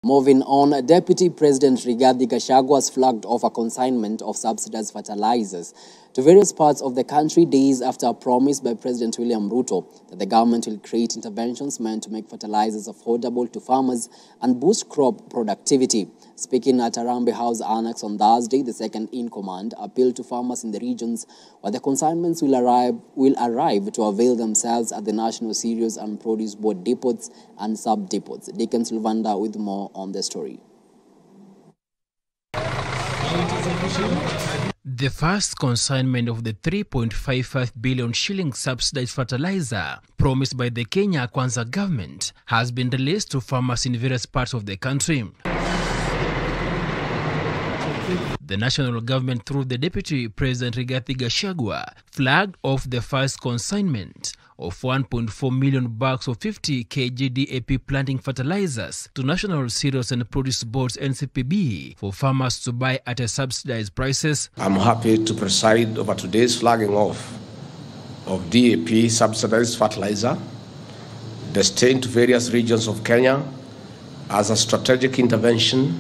Moving on, Deputy President Rigathi Gachagua has flagged off a consignment of subsidized fertilizers to various parts of the country days after a promise by President William Ruto that the government will create interventions meant to make fertilizers affordable to farmers and boost crop productivity. Speaking at Harambee House Annex on Thursday, the second-in-command appealed to farmers in the regions where the consignments will arrive to avail themselves at the National Cereals and Produce Board depots and sub-depots. Deacon Sylvander with more on the story. The first consignment of the 3.55 billion shilling subsidized fertilizer promised by the Kenya Kwanza government has been released to farmers in various parts of the country. The national government, through the Deputy President Rigathi Gachagua, flagged off the first consignment of 1.4 million bags of 50 kg DAP planting fertilizers to National Cereals and Produce Board's NCPB for farmers to buy at a subsidized prices. I'm happy to preside over today's flagging off of DAP subsidized fertilizer destined to various regions of Kenya as a strategic intervention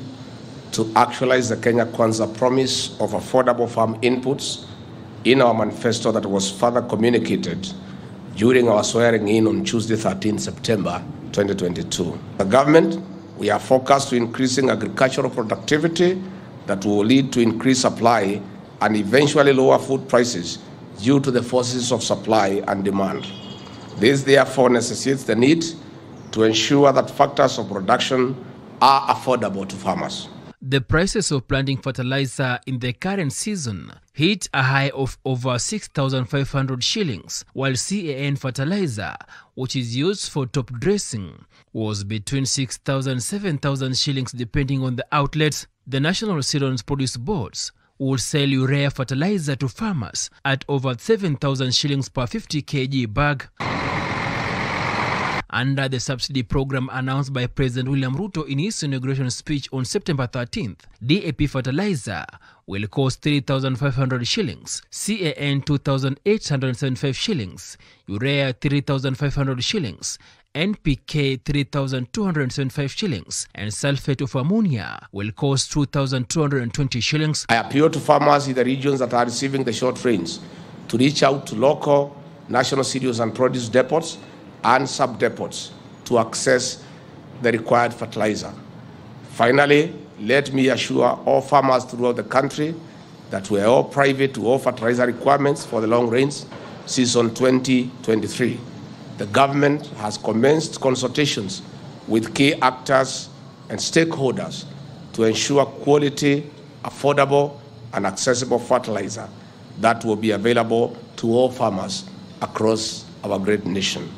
to actualize the Kenya Kwanza promise of affordable farm inputs in our manifesto that was further communicated during our swearing in on Tuesday, 13 September 2022. The government, we are focused to increasing agricultural productivity that will lead to increased supply and eventually lower food prices due to the forces of supply and demand. This therefore necessitates the need to ensure that factors of production are affordable to farmers. The prices of planting fertilizer in the current season hit a high of over 6,500 shillings, while CAN fertilizer, which is used for top dressing, was between 6,000 and 7,000 shillings depending on the outlets. The National Cereals Produce Boards will sell urea fertilizer to farmers at over 7,000 shillings per 50 kg bag. Under the subsidy program announced by President William Ruto in his inauguration speech on September 13th, DAP fertilizer will cost 3,500 shillings, CAN 2,875 shillings, urea 3,500 shillings, NPK 3,275 shillings, and sulfate of ammonia will cost 2,220 shillings. I appeal to farmers in the regions that are receiving the short rains to reach out to local National Cereals and Produce depots and sub-depots to access the required fertilizer. Finally, let me assure all farmers throughout the country that we are all private to all fertilizer requirements for the long rains season 2023. The government has commenced consultations with key actors and stakeholders to ensure quality, affordable, and accessible fertilizer that will be available to all farmers across our great nation.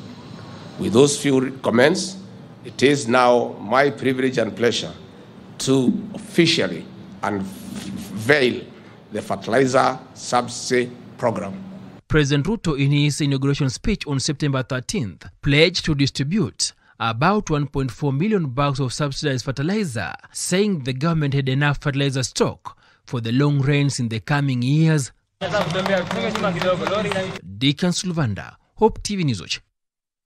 With those few comments, it is now my privilege and pleasure to officially unveil the fertilizer subsidy program. President Ruto, in his inauguration speech on September 13th, pledged to distribute about 1.4 million bags of subsidized fertilizer, saying the government had enough fertilizer stock for the long rains in the coming years. Deacon Sylvander, Hope TV News Watch.